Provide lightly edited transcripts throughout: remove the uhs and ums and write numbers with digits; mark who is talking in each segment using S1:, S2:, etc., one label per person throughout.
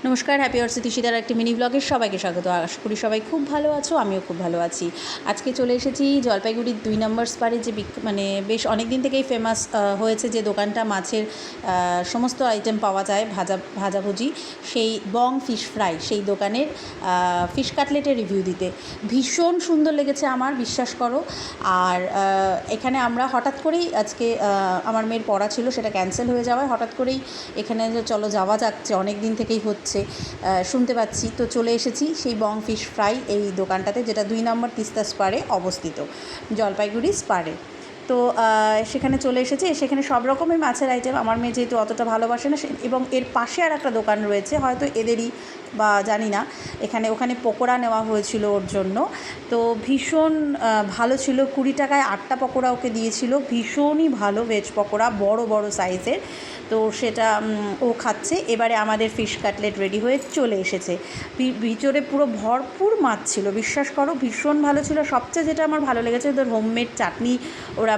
S1: নমস্কার, happy hours তিশিতার একটি mini ব্লগের সবাইকে স্বাগত। আশা করি সবাই খুব ভালো আছো, আমিও খুব ভালো আছি। আজকে চলে এসেছি জলপাইগুড়ির 2 নম্বর স্পারে, যে বেশ অনেক দিন থেকেই ফেমাস হয়েছে যে দোকানটা, মাছের সমস্ত আইটেম পাওয়া যায়, ভাজাভুজি, সেই বং ফিশ ফ্রাই, সেই দোকানের ফিশ কাটলেটের রিভিউ দিতে। ভীষণ সুন্দর লেগেছে আমার, বিশ্বাস করো। আর এখানে আমরা হঠাৎ করেই আজকে আমার মেয়ের পড়া ছিল, সেটা ক্যান্সেল হয়ে যাওয়ায় হঠাৎ করেই এখানে চলো যাওয়া যাচ্ছে, অনেক দিন থেকেই হচ্ছে শুনতে পাচ্ছি, তো চলে এসেছি সেই বং ফিশ ফ্রাই এই দোকানটাতে, যেটা 2 নম্বর তিস্তা স্পারে অবস্থিত, জলপাইগুড়ি স্পারে। তো সেখানে চলে এসেছি। সেখানে সব রকমের মাছের আইটেম, আমার মেয়ে যেহেতু অতটা ভালোবাসে না, এবং এর পাশে আর একটা দোকান রয়েছে, হয়তো এদেরই বা জানি না, ওখানে পকোড়া নেওয়া হয়েছিল ওর জন্য। তো ভীষণ ভালো ছিল, 20 টাকায় 8টা পকোড়া ওকে দিয়েছিল, ভীষণই ভালো ভেজ পকোড়া, বড় বড় সাইজের। তো সেটা ও খাচ্ছে। এবারে আমাদের ফিশ কাটলেট রেডি হয়ে চলে এসেছে। ভিতরে পুরো ভরপুর মাছ ছিল, বিশ্বাস করো, ভীষণ ভালো ছিল। সবচেয়ে যেটা আমার ভালো লেগেছে, ওদের হোমমেড চাটনি ওরা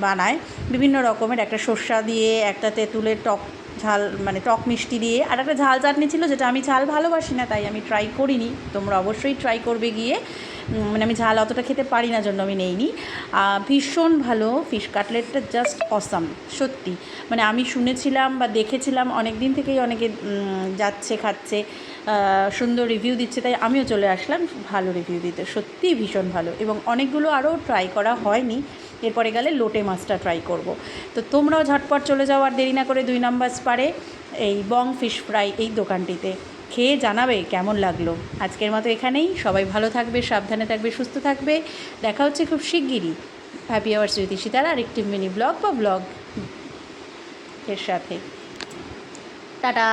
S1: বানায় বিভিন্ন রকমের, একটা সর্ষা দিয়ে, একটা তেঁতুলের টক ঝাল, টক মিষ্টি দিয়ে, আর একটা ঝাল চাটনি ছিল, যেটা আমি ঝাল ভালোবাসি না, তাই আমি ট্রাই করিনি। তোমরা অবশ্যই ট্রাই করবে গিয়ে, আমি ঝাল অতটা খেতে পারি না, জন্য আমি নেইনি। ভীষণ ভালো ফিশ কাটলেটটা, জাস্ট অসাম সত্যি। আমি শুনেছিলাম বা দেখেছিলাম, অনেক দিন থেকেই অনেকে যাচ্ছে, খাচ্ছে, সুন্দর রিভিউ দিচ্ছে, তাই আমিও চলে আসলাম ভালো রিভিউ দিতে। সত্যিই ভীষণ ভালো, এবং অনেকগুলো আরও ট্রাই করা হয়নি, এরপরে গেলে লোটে মাছটা ট্রাই করব। তো তোমরাও ঝটপট চলে যাও, আর দেরি না করে 2 নম্বর স্পারে এই বং ফিশ ফ্রাই এই দোকানটিতে খেয়ে জানাবে কেমন লাগলো। আজকের মতো এখানেই, সবাই ভালো থাকবে, সাবধানে থাকবে, সুস্থ থাকবে। দেখা হচ্ছে খুব শিগগিরই হ্যাপি আওয়ার্স উইথ ইশিতার আরেকটি মিনি ব্লগ বা ব্লগ এর সাথে। টাটা।